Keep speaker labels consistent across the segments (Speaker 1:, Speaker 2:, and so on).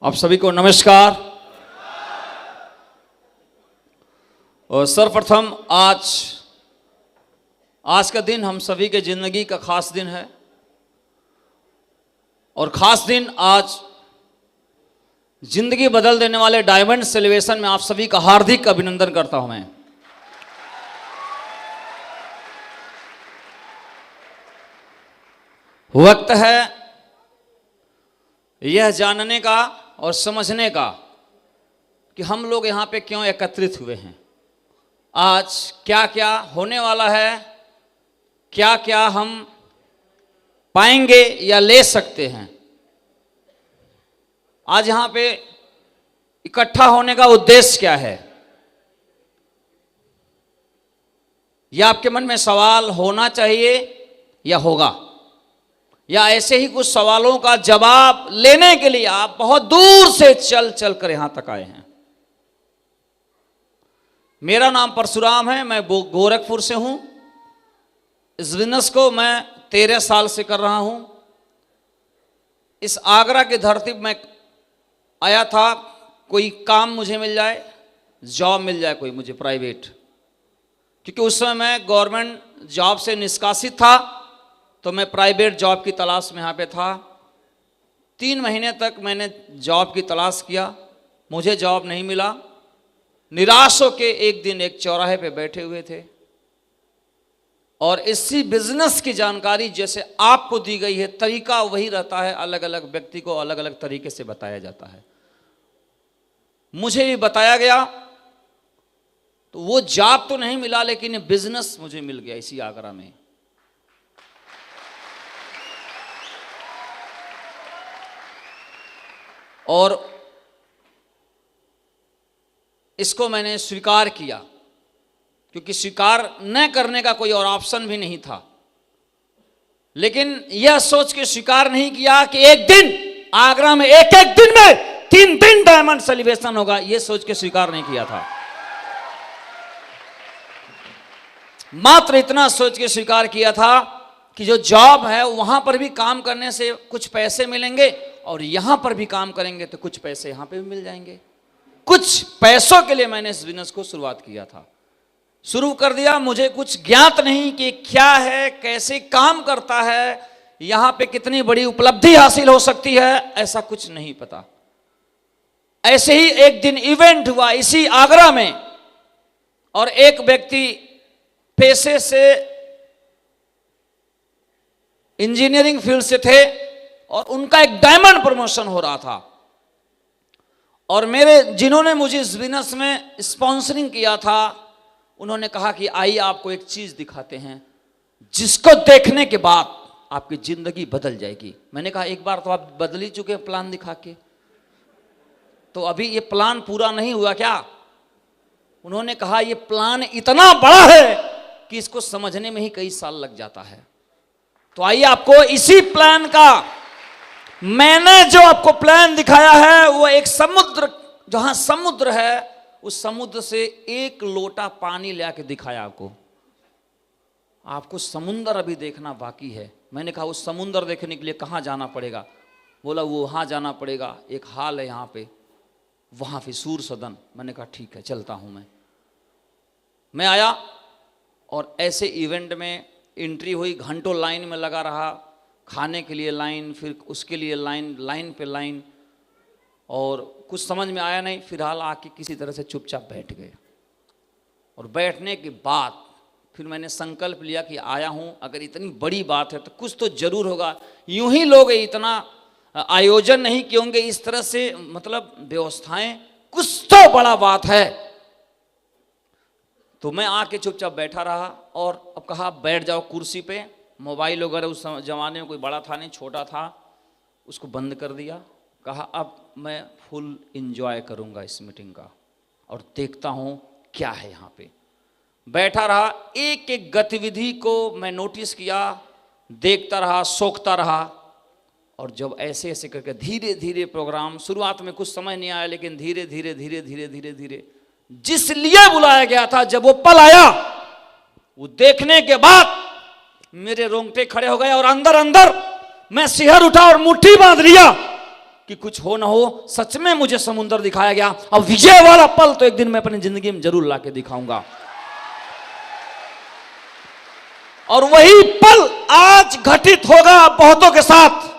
Speaker 1: आप सभी को नमस्कार। और सर्वप्रथम आज का दिन हम सभी के जिंदगी का खास दिन है और खास दिन आज जिंदगी बदल देने वाले डायमंड सेलिब्रेशन में आप सभी का हार्दिक अभिनंदन करता हूं मैं। वक्त है यह जानने का और समझने का कि हम लोग यहाँ पे क्यों एकत्रित हुए हैं, आज क्या क्या होने वाला है, क्या क्या हम पाएंगे या ले सकते हैं। आज यहाँ पे इकट्ठा होने का उद्देश्य क्या है, यह आपके मन में सवाल होना चाहिए या होगा, या ऐसे ही कुछ सवालों का जवाब लेने के लिए आप बहुत दूर से चल कर यहां तक आए हैं। मेरा नाम परशुराम है, मैं गोरखपुर से हूं। इस बिजनेस को मैं 13 साल से कर रहा हूं। इस आगरा की धरती में आया था, कोई काम मुझे मिल जाए, जॉब मिल जाए कोई मुझे प्राइवेट, क्योंकि उस समय मैं गवर्नमेंट जॉब से निष्कासित था, तो मैं प्राइवेट जॉब की तलाश में यहाँ पे था। 3 महीने तक मैंने जॉब की तलाश किया, मुझे जॉब नहीं मिला। निराश होके एक दिन एक चौराहे पे बैठे हुए थे और इसी बिजनेस की जानकारी जैसे आपको दी गई है, तरीका वही रहता है, अलग अलग व्यक्ति को अलग अलग तरीके से बताया जाता है। मुझे भी बताया गया, तो वो जॉब तो नहीं मिला लेकिन बिजनेस मुझे मिल गया इसी आगरा में। और इसको मैंने स्वीकार किया, क्योंकि स्वीकार न करने का कोई और ऑप्शन भी नहीं था। लेकिन यह सोच के स्वीकार नहीं किया कि एक दिन आगरा में एक दिन में 3 डायमंड सेलिब्रेशन होगा, यह सोच के स्वीकार नहीं किया था। मात्र इतना सोच के स्वीकार किया था कि जो जॉब है वहां पर भी काम करने से कुछ पैसे मिलेंगे और यहां पर भी काम करेंगे तो कुछ पैसे यहां पे भी मिल जाएंगे। कुछ पैसों के लिए मैंने इस बिजनेस को शुरुआत किया था, शुरू कर दिया। मुझे कुछ ज्ञात नहीं कि क्या है, कैसे काम करता है, यहां पे कितनी बड़ी उपलब्धि हासिल हो सकती है, ऐसा कुछ नहीं पता। ऐसे ही एक दिन इवेंट हुआ इसी आगरा में, और एक व्यक्ति पेशे से इंजीनियरिंग फील्ड से थे और उनका एक डायमंड प्रमोशन हो रहा था, और जिन्होंने मुझे इस बिजनेस में स्पॉन्सरिंग किया था, उन्होंने कहा कि आइए आपको एक चीज दिखाते हैं जिसको देखने के बाद आपकी जिंदगी बदल जाएगी। मैंने कहा एक बार तो आप बदल ही चुके प्लान दिखा के, तो अभी ये प्लान पूरा नहीं हुआ क्या? उन्होंने कहा ये प्लान इतना बड़ा है कि इसको समझने में ही कई साल लग जाता है। तो आइए आपको इसी प्लान का, मैंने जो आपको प्लान दिखाया है वो एक समुद्र, जहां समुद्र है उस समुद्र से 1 लोटा पानी लाके दिखाया आपको। आपको समुद्र अभी देखना बाकी है। मैंने कहा उस समुद्र देखने के लिए कहां जाना पड़ेगा? बोला वो वहां जाना पड़ेगा, एक हाल है यहाँ पे, वहां पे सूर सदन। मैंने कहा ठीक है चलता हूं। मैं आया और ऐसे इवेंट में एंट्री हुई, घंटों लाइन में लगा रहा, खाने के लिए लाइन, फिर उसके लिए लाइन पे लाइन, और कुछ समझ में आया नहीं। फिलहाल आके किसी तरह से चुपचाप बैठ गए, और बैठने के बाद फिर मैंने संकल्प लिया कि आया हूं, अगर इतनी बड़ी बात है तो कुछ तो जरूर होगा। यूं ही लोग इतना आयोजन नहीं किए इस तरह से, मतलब व्यवस्थाएं, कुछ तो बड़ा बात है। तो मैं आके चुपचाप बैठा रहा, और अब कहा बैठ जाओ कुर्सी पे। मोबाइल वगैरह उस जमाने में कोई बड़ा था नहीं, छोटा था, उसको बंद कर दिया। कहा अब मैं फुल एंजॉय करूंगा इस मीटिंग का और देखता हूं क्या है यहाँ पे। बैठा रहा, एक एक गतिविधि को मैं नोटिस किया, देखता रहा, सोखता रहा, और जब ऐसे ऐसे करके धीरे धीरे प्रोग्राम, शुरुआत में कुछ समझ नहीं आया, लेकिन धीरे धीरे धीरे धीरे धीरे धीरे जिस लिए बुलाया गया था, जब वो पल आया, वो देखने के बाद मेरे रोंगटे खड़े हो गए और अंदर अंदर मैं सिहर उठा और मुट्ठी बांध लिया कि कुछ हो ना हो, सच में मुझे समुद्र दिखाया गया। अब विजय वाला पल तो एक दिन मैं अपनी जिंदगी में जरूर लाके दिखाऊंगा। और वही पल आज घटित होगा बहुतों के साथ।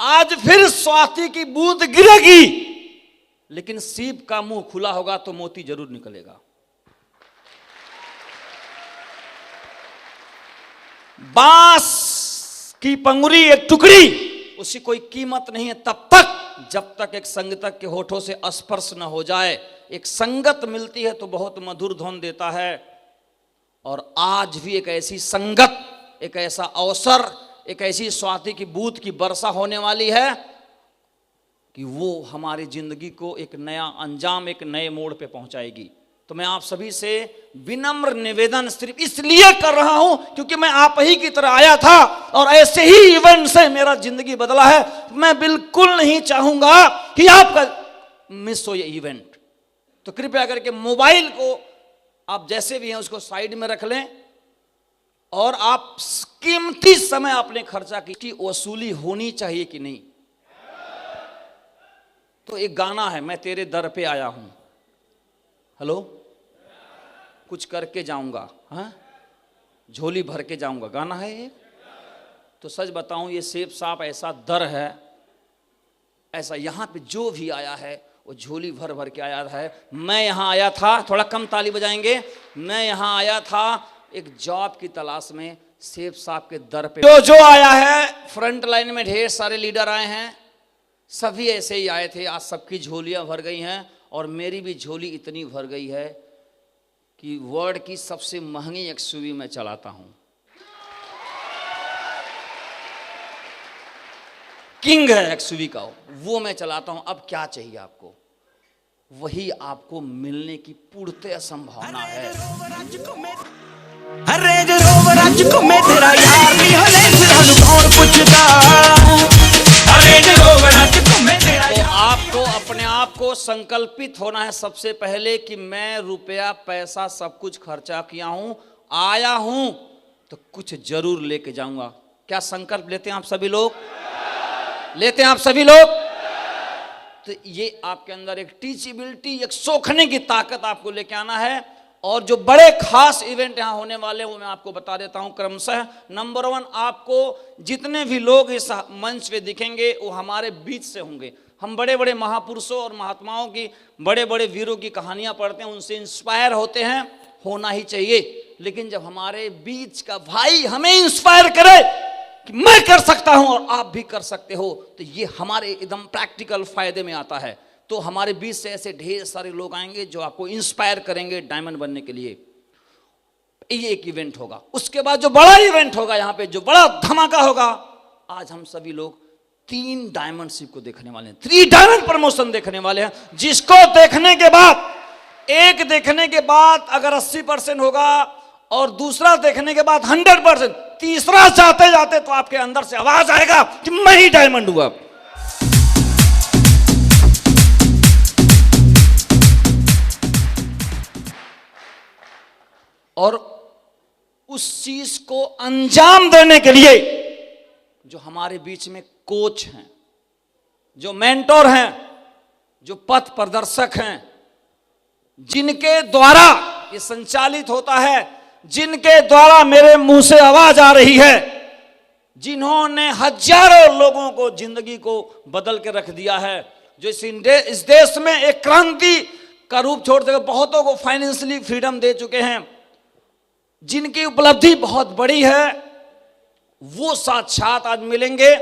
Speaker 1: आज फिर स्वाति की बूंद गिरेगी, लेकिन सीप का मुंह खुला होगा तो मोती जरूर निकलेगा। बांस की पंगुरी एक टुकड़ी, उसकी कोई कीमत नहीं है तब तक जब तक एक संगीतज्ञ के होठों से स्पर्श न हो जाए। एक संगत मिलती है तो बहुत मधुर ध्वन देता है। और आज भी एक ऐसी संगत, एक ऐसा अवसर, एक ऐसी स्वाति की बूंद की वर्षा होने वाली है कि वो हमारी जिंदगी को एक नया अंजाम, एक नए मोड़ पे पहुंचाएगी। तो मैं आप सभी से विनम्र निवेदन सिर्फ इसलिए कर रहा हूं क्योंकि मैं आप ही की तरह आया था और ऐसे ही इवेंट से मेरा जिंदगी बदला है। मैं बिल्कुल नहीं चाहूंगा कि आपका मिस हो ये इवेंट। तो कृपया करके मोबाइल को आप जैसे भी हैं उसको साइड में रख लें और आप कीमती समय आपने खर्चा की वसूली होनी चाहिए कि नहीं। तो एक गाना है, मैं तेरे दर पे आया हूं, हेलो, कुछ करके जाऊंगा, हाँ, झोली भर के जाऊंगा, गाना है ये। तो सच बताऊं ये सेब साहब ऐसा दर है, ऐसा यहां पे जो भी आया है वो झोली भर भर के आया है। मैं यहां आया था, थोड़ा कम ताली बजाएंगे, मैं यहां आया था एक जॉब की तलाश में, सेब साहब के दर पे जो आया है। फ्रंट लाइन में ढेर सारे लीडर आए हैं, सभी ऐसे ही आए थे। आज सबकी झोलियां भर गई हैं और मेरी भी झोली इतनी भर गई है कि वर्ल्ड की सबसे महंगी एक्सयूवी मैं चलाता हूं। किंग है एक्सयूवी का, वो मैं चलाता हूं। अब क्या चाहिए आपको? वही आपको मिलने की पूर्णतः संभावना है।
Speaker 2: रेंज रोवर अज घूमे तेरा यार नहीं होले फिर कौन पूछदा। रेंज रोवर अज घूमे तेरा।
Speaker 1: तो आपको अपने आप को संकल्पित होना है सबसे पहले कि मैं रुपया पैसा सब कुछ खर्चा किया हूं, आया हूं तो कुछ जरूर लेके जाऊंगा। क्या संकल्प लेते हैं आप सभी लोग? लेते हैं आप सभी लोग? तो ये आपके अंदर एक टीचिबिलिटी, एक सोखने की ताकत आपको लेके आना है। और जो बड़े खास इवेंट यहां होने वाले हैं वो मैं आपको बता देता हूं क्रमशः। नंबर 1, आपको जितने भी लोग इस मंच पे दिखेंगे वो हमारे बीच से होंगे। हम बड़े बड़े महापुरुषों और महात्माओं की, बड़े बड़े वीरों की कहानियां पढ़ते हैं, उनसे इंस्पायर होते हैं, होना ही चाहिए। लेकिन जब हमारे बीच का भाई हमें इंस्पायर करे कि मैं कर सकता हूं और आप भी कर सकते हो, तो ये हमारे एकदम प्रैक्टिकल फायदे में आता है। तो हमारे बीच से ऐसे ढेर सारे लोग आएंगे जो आपको इंस्पायर करेंगे डायमंड बनने के लिए। ये एक इवेंट होगा। उसके बाद जो बड़ा इवेंट होगा यहाँ पे, जो बड़ा धमाका होगा, आज हम सभी लोग 3 डायमंड शिप को देखने वाले हैं, 3 डायमंड प्रमोशन देखने वाले हैं। जिसको देखने के बाद, एक देखने के बाद अगर 80% होगा और दूसरा देखने के बाद 100%, तीसरा जाते जाते तो आपके अंदर से आवाज आएगा कि मैं ही डायमंड हुआ। और उस चीज को अंजाम देने के लिए जो हमारे बीच में कोच हैं, जो मेंटोर हैं, जो पथ प्रदर्शक हैं, जिनके द्वारा ये संचालित होता है, जिनके द्वारा मेरे मुंह से आवाज आ रही है, जिन्होंने हजारों लोगों को जिंदगी को बदल के रख दिया है, जो इस देश में एक क्रांति का रूप छोड़ देकर बहुतों को फाइनेंशियली फ्रीडम दे चुके हैं, जिनकी उपलब्धि बहुत बड़ी है, वो साक्षात आज मिलेंगे।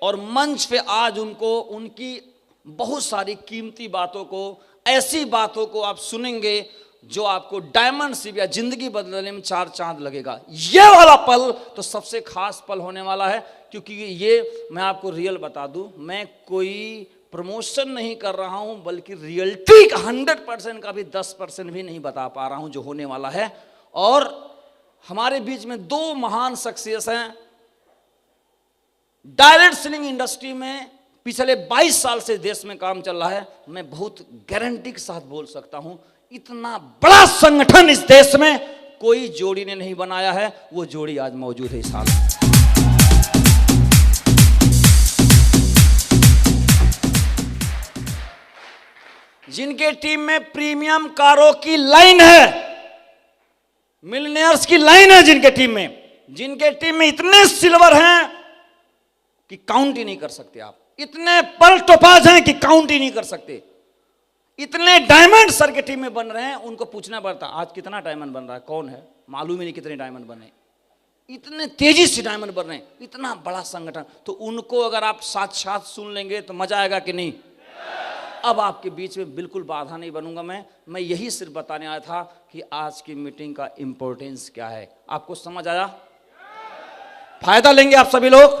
Speaker 1: और मंच पे आज उनको, उनकी बहुत सारी कीमती बातों को, ऐसी बातों को आप सुनेंगे जो आपको डायमंड शिप या जिंदगी बदलने में 4 चांद लगेगा। ये वाला पल तो सबसे खास पल होने वाला है, क्योंकि ये मैं आपको रियल बता दूं, मैं कोई प्रमोशन नहीं कर रहा हूं, बल्कि रियलिटी का 100% का भी 10% भी नहीं बता पा रहा हूं जो होने वाला है। और हमारे बीच में 2 महान शख्सियत हैं। डायरेक्ट सेलिंग इंडस्ट्री में पिछले 22 साल से देश में काम चल रहा है। मैं बहुत गारंटी के साथ बोल सकता हूं, इतना बड़ा संगठन इस देश में कोई जोड़ी ने नहीं बनाया है। वो जोड़ी आज मौजूद है इस हाल में। जिनके टीम में प्रीमियम कारों की लाइन है, मिलियनेयर्स की लाइन है जिनके टीम में, जिनके टीम में इतने सिल्वर हैं कि काउंट ही नहीं कर सकते आप, इतने पर्ल टोपाज हैं कि काउंट ही नहीं कर सकते, इतने डायमंड सर के टीम में बन रहे हैं। उनको पूछना पड़ता आज कितना डायमंड बन रहा है, कौन है, मालूम ही नहीं कितने डायमंड बन रहे हैं, इतने तेजी से डायमंड बन रहे हैं, इतना बड़ा संगठन। तो उनको अगर आप साथ सुन लेंगे तो मजा आएगा कि नहीं। अब आपके बीच में बिल्कुल बाधा नहीं बनूंगा मैं यही सिर्फ बताने आया था कि आज की मीटिंग का इंपॉर्टेंस क्या है। आपको समझ आया? फायदा लेंगे आप सभी लोग।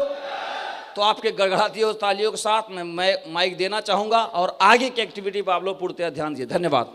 Speaker 1: तो आपके गड़गड़ाती हुई तालियों के साथ मैं माइक देना चाहूंगा और आगे की एक्टिविटी पर आप लोग पूर्णतः ध्यान दीजिए। धन्यवाद।